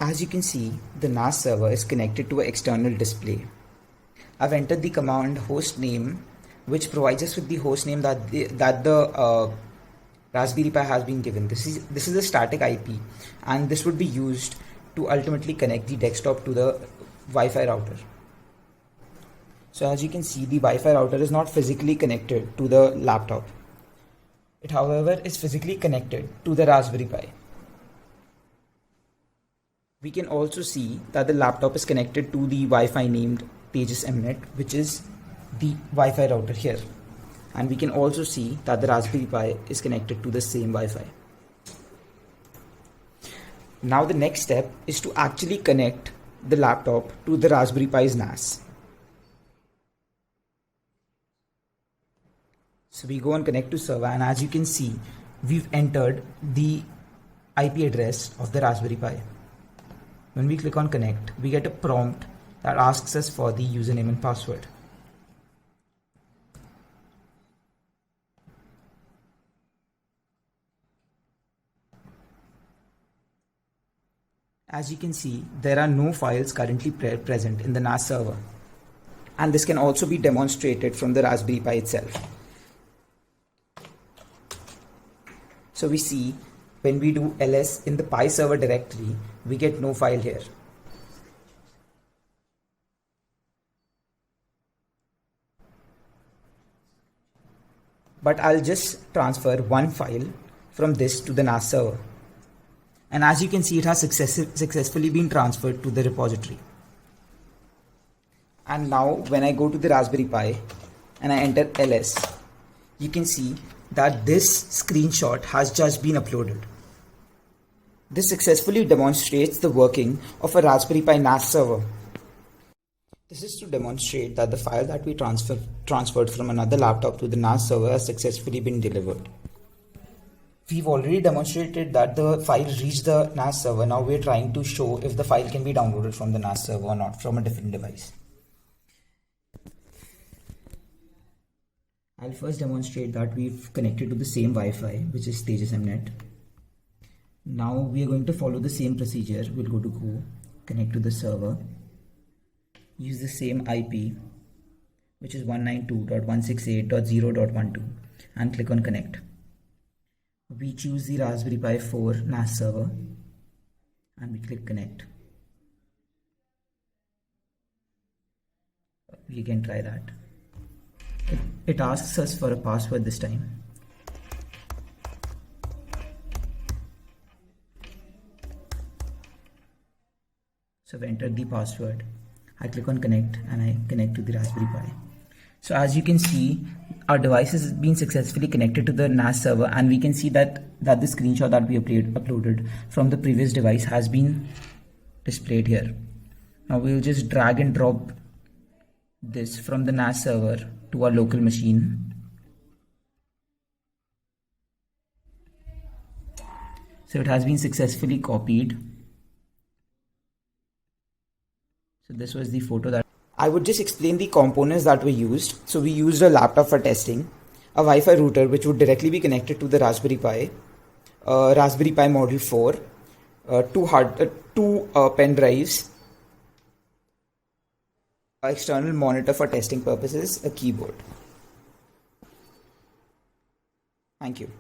As you can see, the NAS server is connected to an external display. I've entered the command hostname, which provides us with the hostname that the Raspberry Pi has been given. This is a static IP, and this would be used to ultimately connect the desktop to the Wi-Fi router. So as you can see, the Wi-Fi router is not physically connected to the laptop. It, however, is physically connected to the Raspberry Pi. We can also see that the laptop is connected to the Wi-Fi named Tejas MNet, which is the Wi-Fi router here. And we can also see that the Raspberry Pi is connected to the same Wi-Fi. Now the next step is to actually connect the laptop to the Raspberry Pi's NAS. So we go and connect to server, and as you can see, we've entered the IP address of the Raspberry Pi. When we click on connect, we get a prompt that asks us for the username and password. As you can see, there are no files currently present in the NAS server, and this can also be demonstrated from the Raspberry Pi itself. So we see when we do ls in the Pi server directory, we get no file here. But I'll just transfer one file from this to the NAS server. And as you can see, it has successfully been transferred to the repository. And now when I go to the Raspberry Pi and I enter ls, you can see that this screenshot has just been uploaded. This successfully demonstrates the working of a Raspberry Pi NAS server. This is to demonstrate that the file that we transferred from another laptop to the NAS server has successfully been delivered. We've already demonstrated that the file reached the NAS server. Now we're trying to show if the file can be downloaded from the NAS server or not from a different device. I'll first demonstrate that we've connected to the same Wi-Fi, which is Tejas MNet. Now we are going to follow the same procedure. We'll go to Go, connect to the server, use the same IP, which is 192.168.0.12, and click on connect. We choose the Raspberry Pi 4 NAS server and we click connect. We can try that. It asks us for a password this time. So I've entered the password. I click on connect and I connect to the Raspberry Pi. So as you can see, our device has been successfully connected to the NAS server, and we can see that the screenshot that we uploaded from the previous device has been displayed here. Now we'll just drag and drop this from the NAS server to our local machine. So it has been successfully copied. So this was the photo that I would just explain the components that were used. So we used a laptop for testing, a Wi-Fi router which would directly be connected to the Raspberry Pi, Raspberry Pi Model 4, two pen drives, an external monitor for testing purposes, a keyboard. Thank you.